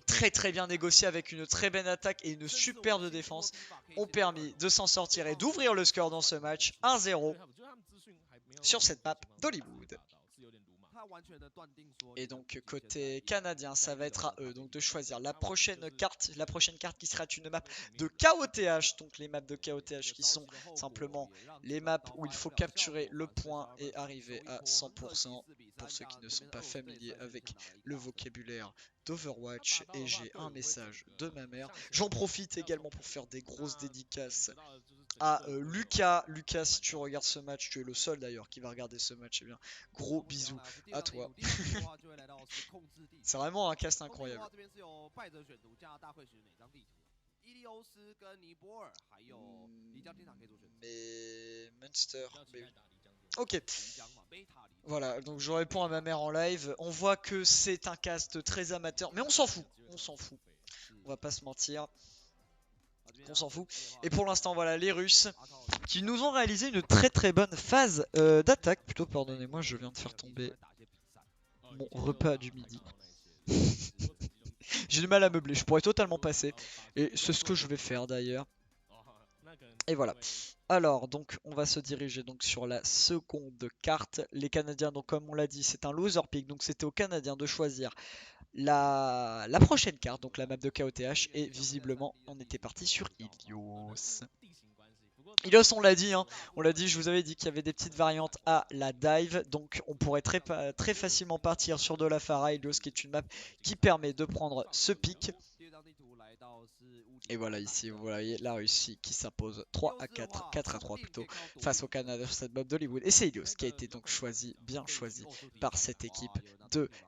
très bien négociée avec une très belle attaque et une superbe défense ont permis de s'en sortir et d'ouvrir le score dans ce match 1-0 sur cette map d'Hollywood. Et donc côté canadien, ça va être à eux donc de choisir la prochaine carte qui sera une map de KOTH. Donc les maps de KOTH qui sont simplement les maps où il faut capturer le point et arriver à 100%. Pour ceux qui ne sont pas familiers avec le vocabulaire d'Overwatch, et j'ai un message de ma mère. J'en profite également pour faire des grosses dédicaces à Lucas. Lucas, si tu regardes ce match, tu es le seul d'ailleurs qui va regarder ce match, eh bien, gros bisous à toi. C'est vraiment un cast incroyable. Mais Munster, mais oui. Ok. Voilà, donc je réponds à ma mère en live. On voit que c'est un cast très amateur, mais on s'en fout. On s'en fout. On va pas se mentir. On s'en fout. Et pour l'instant, voilà, les Russes qui nous ont réalisé une très bonne phase d'attaque. Plutôt, pardonnez-moi, je viens de faire tomber mon repas du midi. J'ai du mal à meubler, je pourrais totalement passer. Et c'est ce que je vais faire d'ailleurs. Et voilà. Alors, donc, on va se diriger donc sur la seconde carte. Les Canadiens, donc comme on l'a dit, c'est un loser pick. Donc c'était aux Canadiens de choisir la prochaine carte, donc la map de KOTH. Et visiblement, on était parti sur Ilios. Ilios, on l'a dit, je vous avais dit qu'il y avait des petites variantes à la dive. Donc on pourrait très facilement partir sur de la Pharah. Ilios qui est une map qui permet de prendre ce pick. Et voilà, ici vous voyez la Russie qui s'impose 3-4, 4-3 plutôt, face au Canada sur cette map d'Hollywood. Et c'est Ilios qui a été donc bien choisi par cette équipe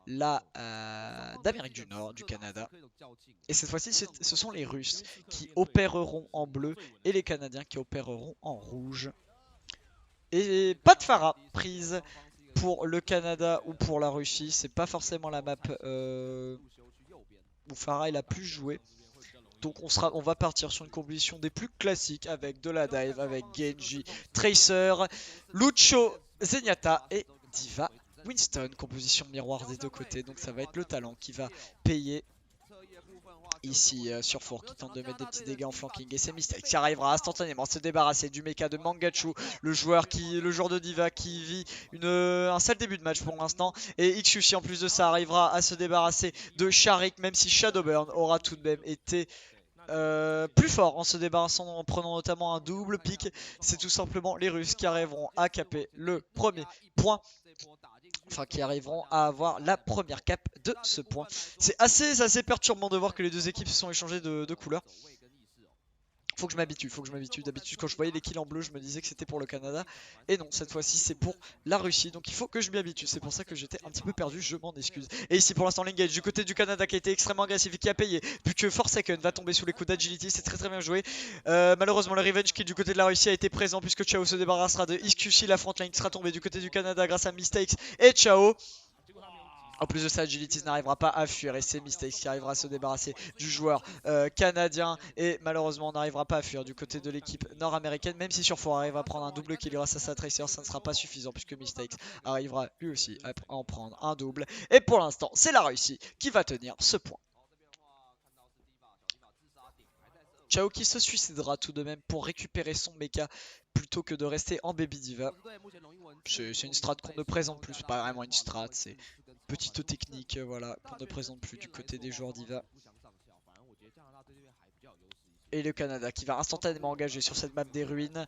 d'Amérique du Nord, du Canada. Et cette fois-ci, ce sont les Russes qui opéreront en bleu et les Canadiens qui opéreront en rouge. Et pas de Pharah prise pour le Canada ou pour la Russie. C'est pas forcément la map où Pharah il a plus joué. Donc on va partir sur une composition des plus classiques avec de la dive, avec Genji, Tracer, Lucio, Zenyatta et Diva Winston. Composition miroir des deux côtés, donc ça va être le talent qui va payer ici sur Four qui tente de mettre des petits dégâts en flanking. Et c'est Mistake qui arrivera instantanément à se débarrasser du mecha de Mangachu, le joueur de Diva qui vit un sale début de match pour l'instant. Et Xyushi en plus de ça arrivera à se débarrasser de Sharik, même si Shadowburn aura tout de même été plus fort en se débarrassant, en prenant notamment un double pick. C'est tout simplement les Russes qui arriveront à caper le premier point. Enfin, qui arriveront à avoir la première cap de ce point. C'est assez perturbant de voir que les deux équipes se sont échangées de couleurs. Faut que je m'habitue, D'habitude, quand je voyais les kills en bleu, je me disais que c'était pour le Canada. Et non, cette fois-ci, c'est pour la Russie. Donc il faut que je m'y habitue. C'est pour ça que j'étais un petit peu perdu, je m'en excuse. Et ici, pour l'instant, l'engage du côté du Canada qui a été extrêmement agressif et qui a payé. Vu que Forsaken va tomber sous les coups d'agility, c'est très bien joué. Malheureusement, le Revenge qui du côté de la Russie a été présent, puisque Chao se débarrassera de Xyushi. La frontline qui sera tombée du côté du Canada grâce à Mistakes et Chao. En plus de ça, Agilities n'arrivera pas à fuir et c'est Mistakes qui arrivera à se débarrasser du joueur canadien. Et malheureusement, on n'arrivera pas à fuir du côté de l'équipe nord-américaine. Même si Surfour arrive à prendre un double kill grâce à sa Tracer, ça ne sera pas suffisant puisque Mistakes arrivera lui aussi à en prendre un double. Et pour l'instant, c'est la Russie qui va tenir ce point. Chao qui se suicidera tout de même pour récupérer son mecha plutôt que de rester en Baby Diva. C'est une strat qu'on ne présente plus, c'est pas vraiment une strat, c'est petite technique voilà, qu'on ne présente plus du côté des joueurs Diva. Et le Canada qui va instantanément engager sur cette map des ruines.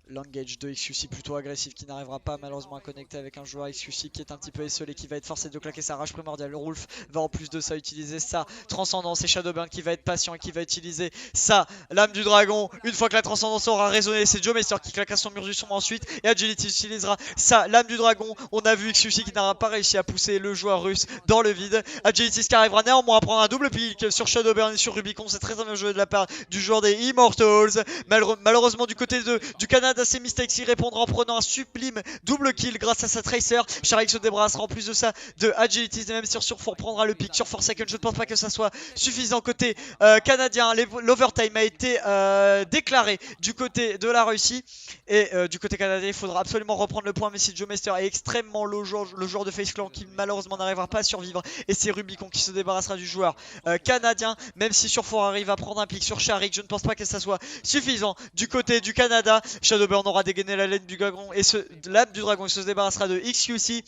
L'engage de Xyushi plutôt agressif qui n'arrivera pas malheureusement à connecter avec un joueur Xyushi qui est un petit peu esselé, qui va être forcé de claquer sa rage primordiale. Rolf va en plus de ça utiliser sa transcendance et Shadowburn qui va être patient et qui va utiliser sa lame du dragon. Une fois que la transcendance aura résonné, c'est Joe Meister qui claquera son mur du son ensuite et Agility utilisera sa lame du dragon. On a vu Xyushi qui n'aura pas réussi à pousser le joueur russe dans le vide. Agility qui arrivera néanmoins à prendre un double pick sur Shadowburn et sur Rubicon. C'est très bien joué de la part du joueur des Immortals. Malheureusement du côté du Canada, c'est Mistakes qui répondra en prenant un sublime double kill grâce à sa Tracer. Sharik se débarrassera en plus de ça de Agility et même sur Surfour prendra le pick sur Forsaken. Je ne pense pas que ça soit suffisant côté canadien. L'overtime a été déclaré du côté de la Russie et du côté canadien il faudra absolument reprendre le point, mais si Joe Meister est extrêmement le joueur de Face Clan qui malheureusement n'arrivera pas à survivre et c'est Rubicon qui se débarrassera du joueur canadien. Même si Surfour arrive à prendre un pick sur Sharik, je ne pense pas que ça soit suffisant du côté du Canada. Shadowburn aura dégainé la laine du dragon et l'âme du dragon se débarrassera de Xyushi.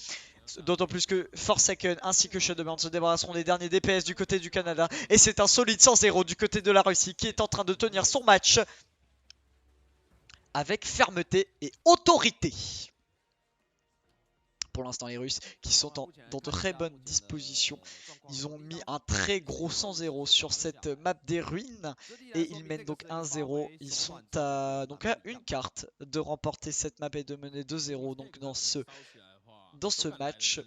D'autant plus que Forsaken ainsi que Shadowburn se débarrasseront des derniers DPS du côté du Canada. Et c'est un solide 100-0 du côté de la Russie qui est en train de tenir son match avec fermeté et autorité. Pour l'instant les Russes qui sont dans de très bonnes dispositions. Ils ont mis un très gros 100-0 sur cette map des ruines. Et ils mènent donc 1-0. Ils sont donc à une carte de remporter cette map et de mener 2-0 donc dans ce match.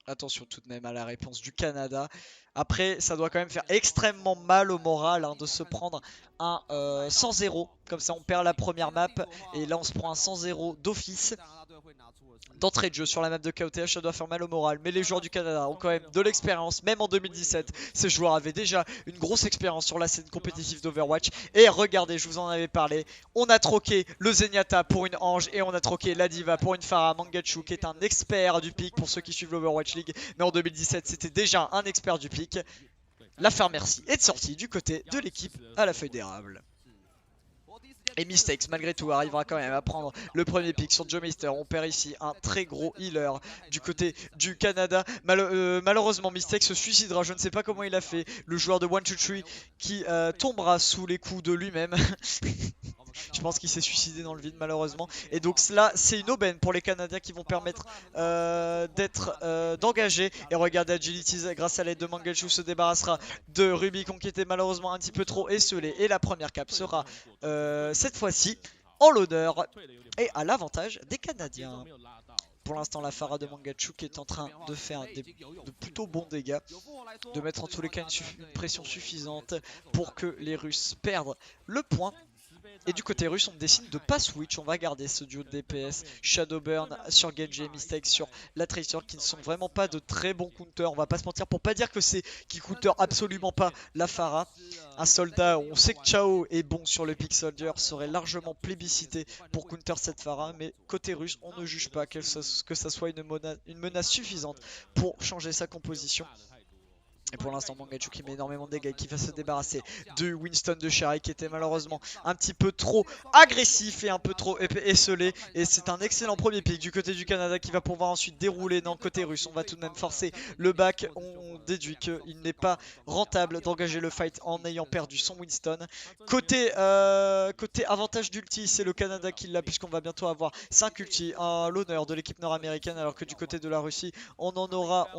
Attention tout de même à la réponse du Canada. Après, ça doit quand même faire extrêmement mal au moral de se prendre un 100-0. Comme ça, on perd la première map. Et là, on se prend un 100-0 d'office. D'entrée de jeu sur la map de KOTH, ça doit faire mal au moral. Mais les joueurs du Canada ont quand même de l'expérience. Même en 2017, ces joueurs avaient déjà une grosse expérience sur la scène compétitive d'Overwatch. Et regardez, je vous en avais parlé. On a troqué le Zenyatta pour une Ange. Et on a troqué la Diva pour une Pharah. Mangachu qui est un expert du pick pour ceux qui suivent l'Overwatch League. Mais en 2017, c'était déjà un expert du pick. La Merci est sortie du côté de l'équipe à la feuille d'érable. Et Mistakes malgré tout arrivera quand même à prendre le premier pick sur Joe Meister. On perd ici un très gros healer du côté du Canada. Malheureusement Mistakes se suicidera, je ne sais pas comment il a fait. Le joueur de 1-2-3 qui tombera sous les coups de lui-même. Je pense qu'il s'est suicidé dans le vide malheureusement. Et donc là c'est une aubaine pour les Canadiens qui vont permettre d'engager. Et regardez Agility grâce à l'aide de Mangachu se débarrassera de Rubicon qui était malheureusement un petit peu trop esselé. Et la première cap sera cette fois-ci en l'honneur et à l'avantage des Canadiens. Pour l'instant la Pharah de Mangachu qui est en train de faire de plutôt bons dégâts. De mettre en tous les cas une pression suffisante pour que les Russes perdent le point. Et du côté russe, on décide de pas switch. On va garder ce duo de DPS. Shadowburn sur Genji et Mistake sur la Tracer qui ne sont vraiment pas de très bons counters. On va pas se mentir pour pas dire que c'est qui counter absolument pas la Pharah. Un soldat, on sait que Chao est bon sur le Pick Soldier, serait largement plébiscité pour counter cette Pharah. Mais côté russe, on ne juge pas que ça soit une menace suffisante pour changer sa composition. Et pour l'instant, Mangachu qui met énormément de dégâts et qui va se débarrasser de Winston de Shari qui était malheureusement un petit peu trop agressif et un peu trop esselé. Et c'est un excellent premier pick du côté du Canada qui va pouvoir ensuite dérouler dans le côté russe. On va tout de même forcer le back. On déduit qu'il n'est pas rentable d'engager le fight en ayant perdu son Winston. Côté avantage d'ulti, c'est le Canada qui l'a puisqu'on va bientôt avoir 5 ulti à l'honneur de l'équipe nord-américaine. Alors que du côté de la Russie, on en aura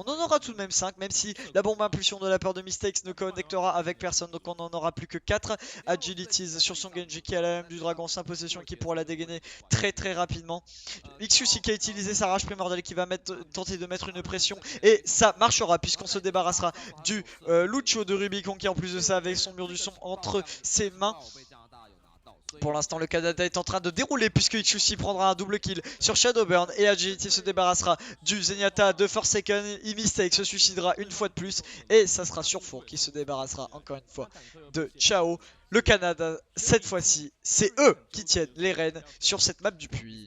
tout de même 5, même si la bombe de la peur de Mistakes ne connectera avec personne, donc on n'en aura plus que 4. Agilities sur son Genji qui a la lame du dragon, 5 possessions qui pourra la dégainer très rapidement. XQC qui a utilisé sa rage primordiale qui va tenter de mettre une pression et ça marchera puisqu'on se débarrassera du Lucio de Rubicon qui en plus de ça avec son mur du son entre ses mains. Pour l'instant, le Canada est en train de dérouler puisque XQC prendra un double kill sur Shadowburn et Agility se débarrassera du Zenyatta de Forsaken. Mistake se suicidera une fois de plus et ça sera Surfour qui se débarrassera encore une fois de Chao. Le Canada, cette fois-ci, c'est eux qui tiennent les rênes sur cette map du puits.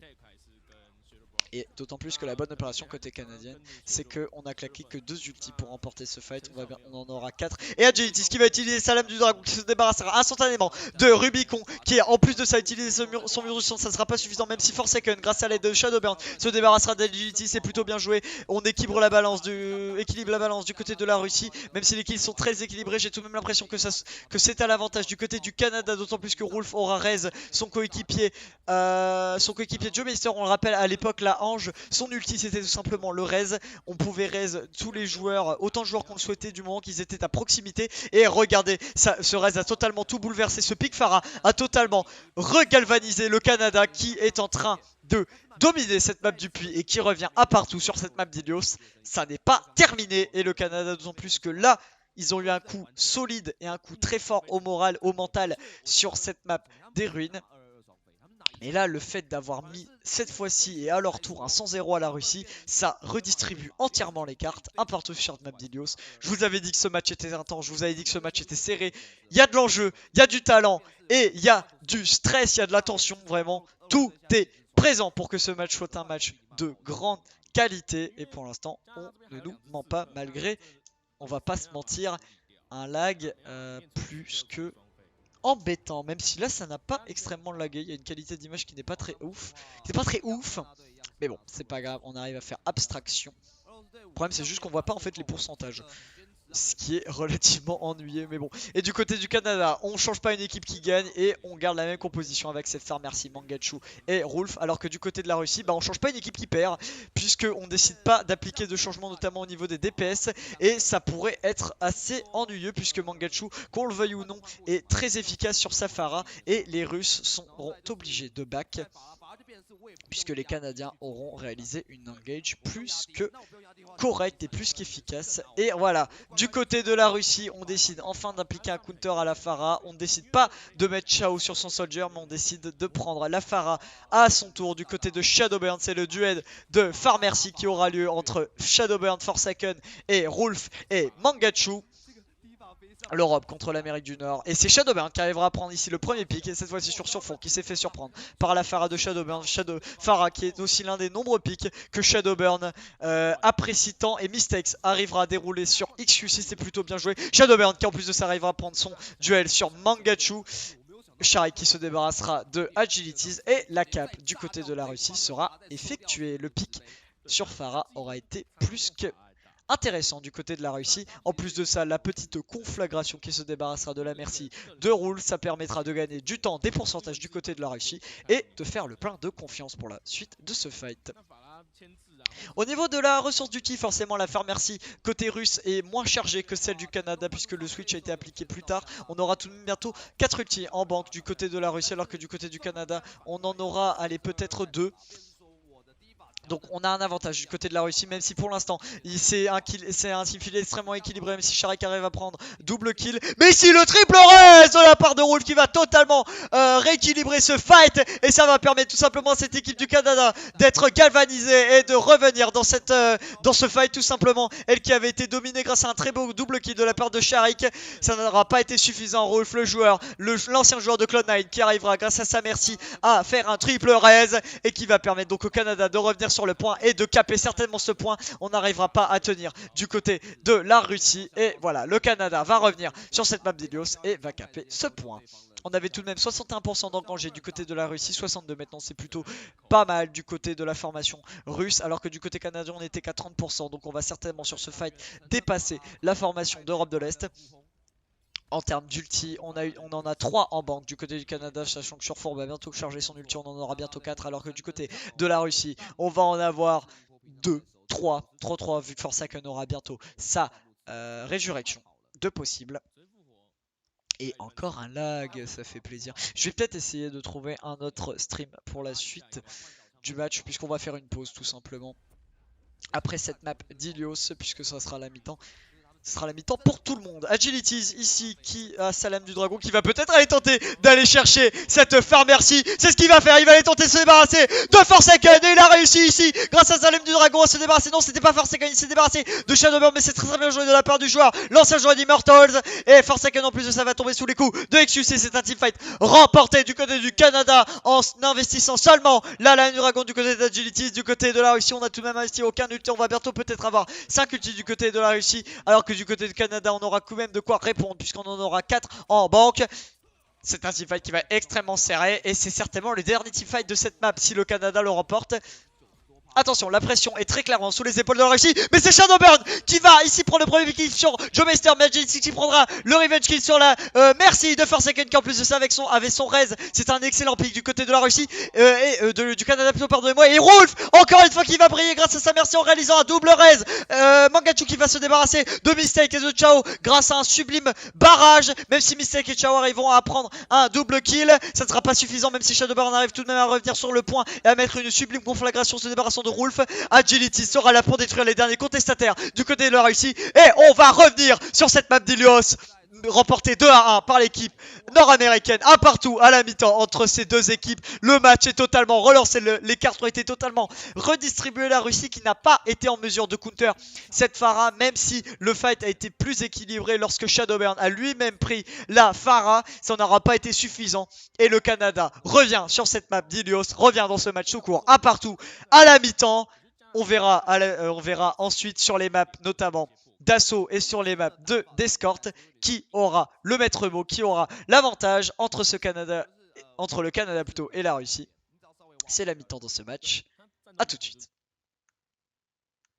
Et d'autant plus que la bonne opération côté canadienne, c'est qu'on a claqué que 2 ultis pour remporter ce fight. On en aura 4. Et Agility qui va utiliser sa lame du dragon qui se débarrassera instantanément de Rubicon qui en plus de ça utiliser son mur du son. Ça ne sera pas suffisant même si Forsaken grâce à l'aide de Shadowburn se débarrassera d'Agility. C'est plutôt bien joué. On équilibre la balance du côté de la Russie. Même si les kills sont très équilibrés, j'ai tout de même l'impression que c'est à l'avantage du côté du Canada. D'autant plus que Rolf aura raise son coéquipier Joe Meister. On le rappelle à l'époque là. Ange, son ulti c'était tout simplement le raise. On pouvait raise tous les joueurs, autant de joueurs qu'on le souhaitait du moment qu'ils étaient à proximité. Et regardez, ce raise a totalement tout bouleversé. Ce pick Pharah a totalement regalvanisé le Canada qui est en train de dominer cette map du puits et qui revient à partout sur cette map d'Ilios. Ça n'est pas terminé et le Canada d'autant plus que là ils ont eu un coup solide et un coup très fort au moral, au mental sur cette map des ruines. Et là, le fait d'avoir mis cette fois-ci et à leur tour un 100-0 à la Russie, ça redistribue entièrement les cartes. Un partout sur map d'Ilios. Je vous avais dit que ce match était intense, je vous avais dit que ce match était serré. Il y a de l'enjeu, il y a du talent et il y a du stress, il y a de la tension. Vraiment, tout est présent pour que ce match soit un match de grande qualité. Et pour l'instant, on ne nous ment pas malgré, on va pas se mentir, un lag plus que embêtant, même si là ça n'a pas extrêmement lagué. Il y a une qualité d'image qui n'est pas très ouf, mais bon c'est pas grave, on arrive à faire abstraction. Le problème c'est juste qu'on voit pas en fait les pourcentages, ce qui est relativement ennuyeux, mais bon. Et du côté du Canada, on change pas une équipe qui gagne et on garde la même composition avec cette Merci, Mangachu et Rolf. Alors que du côté de la Russie, on change pas une équipe qui perd, puisqu'on décide pas d'appliquer de changements, notamment au niveau des DPS. Et ça pourrait être assez ennuyeux, puisque Mangachu, qu'on le veuille ou non, est très efficace sur sa Pharah. Et les Russes seront obligés de back, puisque les Canadiens auront réalisé une engage plus que correcte et plus qu'efficace. Et voilà, du côté de la Russie, on décide enfin d'appliquer un counter à la Pharah. On ne décide pas de mettre Chao sur son soldier, mais on décide de prendre la Pharah à son tour. Du côté de Shadowburn, c'est le duel de Farmercy qui aura lieu entre Shadowburn, Forsaken et Rolf et Mangachu. L'Europe contre l'Amérique du Nord. Et c'est Shadowburn qui arrivera à prendre ici le premier pick. Et cette fois-ci sur Surfour qui s'est fait surprendre par la Pharah de Shadowburn. Pharah qui est aussi l'un des nombreux picks que Shadowburn apprécie tant. Et Mistakes arrivera à dérouler sur XQC. C'est plutôt bien joué. Shadowburn qui en plus de ça arrivera à prendre son duel sur Mangachu. Shari qui se débarrassera de Agilities. Et la cap du côté de la Russie sera effectuée. Le pick sur Pharah aura été plus que intéressant du côté de la Russie. En plus de ça, la petite conflagration qui se débarrassera de la Merci de Roule, ça permettra de gagner du temps, des pourcentages du côté de la Russie et de faire le plein de confiance pour la suite de ce fight. Au niveau de la ressource d'ulti, forcément la Merci côté russe est moins chargée que celle du Canada puisque le switch a été appliqué plus tard. On aura tout de même bientôt 4 ultis en banque du côté de la Russie alors que du côté du Canada on en aura, allez, peut-être 2. Donc on a un avantage du côté de la Russie, même si pour l'instant c'est un team filet extrêmement équilibré, même si Sharik arrive à prendre double kill. Mais ici le triple raise de la part de Wolf qui va totalement rééquilibrer ce fight. Et ça va permettre tout simplement à cette équipe du Canada d'être galvanisée et de revenir dans, dans ce fight tout simplement. Elle qui avait été dominée grâce à un très beau double kill de la part de Sharik. Ça n'aura pas été suffisant. Wolf, le joueur, l'ancien joueur de Cloud9 qui arrivera grâce à sa merci à faire un triple raise et qui va permettre donc au Canada de revenir sur le point et de caper certainement ce point. On n'arrivera pas à tenir du côté de la Russie. Et voilà, le Canada va revenir sur cette map d'Ilios et va caper ce point. On avait tout de même 61% d'engagé du côté de la Russie, 62 maintenant, c'est plutôt pas mal du côté de la formation russe, alors que du côté canadien on n'était qu'à 30%, donc on va certainement sur ce fight dépasser la formation d'Europe de l'Est. En termes d'ulti, on en a 3 en banque du côté du Canada, sachant que Surfour va bientôt charger son ulti, on en aura bientôt 4, alors que du côté de la Russie, on va en avoir 2, 3, vu que Forsaken aura bientôt sa résurrection de possible. Et encore un lag, ça fait plaisir. Je vais peut-être essayer de trouver un autre stream pour la suite du match, puisqu'on va faire une pause tout simplement. Après cette map d'Ilios, puisque ça sera la mi-temps. Ce sera la mi-temps pour tout le monde. Agilities ici qui a Salam du Dragon qui va peut-être aller tenter d'aller chercher cette Pharmercy. C'est ce qu'il va faire. Il va aller tenter de se débarrasser de Forsaken. Et il a réussi ici grâce à Salam du Dragon à se débarrasser. Non, c'était pas Forsaken. Il s'est débarrassé de Shadowburn. Mais c'est très bien joué de la part du joueur. L'ancien joueur d'Immortals. Et Forsaken en plus de ça va tomber sous les coups de Exus. Et c'est un teamfight remporté du côté du Canada en investissant seulement la Lame du Dragon du côté d'Agilities. Du côté de la Russie, on a tout de même investi aucun ulti. On va bientôt peut-être avoir 5 ultis du côté de la Russie. Alors que du côté du Canada on aura quand même de quoi répondre puisqu'on en aura 4 en banque. C'est un teamfight qui va être extrêmement serré et c'est certainement le dernier teamfight de cette map si le Canada le remporte. Attention, la pression est très clairement sous les épaules de la Russie. Mais c'est Shadowburn qui va ici prendre le premier kill sur Joe Meister. Magicity qui prendra le revenge kill sur la Merci de Forsaken qui en plus de ça avec son raise. C'est un excellent pick du côté de la Russie du Canada plutôt, pardonnez-moi. Et Wolf encore une fois qui va briller grâce à sa merci en réalisant un double raise. Mangachu qui va se débarrasser de Mistake et de Chao grâce à un sublime barrage. Même si Mistake et Chao arriveront à prendre un double kill, ça ne sera pas suffisant même si Shadowburn arrive tout de même à revenir sur le point et à mettre une sublime conflagration se débarrassant de Wolf. Agility sera là pour détruire les derniers contestataires du côté de la Russie. Et on va revenir sur cette map d'Ilios remporté 2-1 par l'équipe nord-américaine, un partout à la mi-temps entre ces deux équipes. Le match est totalement relancé, les cartes ont été totalement redistribuées. La Russie qui n'a pas été en mesure de counter cette Pharah, même si le fight a été plus équilibré lorsque Shadowburn a lui-même pris la Pharah, ça n'aura pas été suffisant. Et le Canada revient sur cette map d'Ilios, revient dans ce match tout court, un partout à la mi-temps. On verra ensuite sur les maps notamment d'assaut et sur les maps d'escorte qui aura le maître mot, qui aura l'avantage entre le Canada plutôt et la Russie. C'est la mi-temps dans ce match. A tout de suite.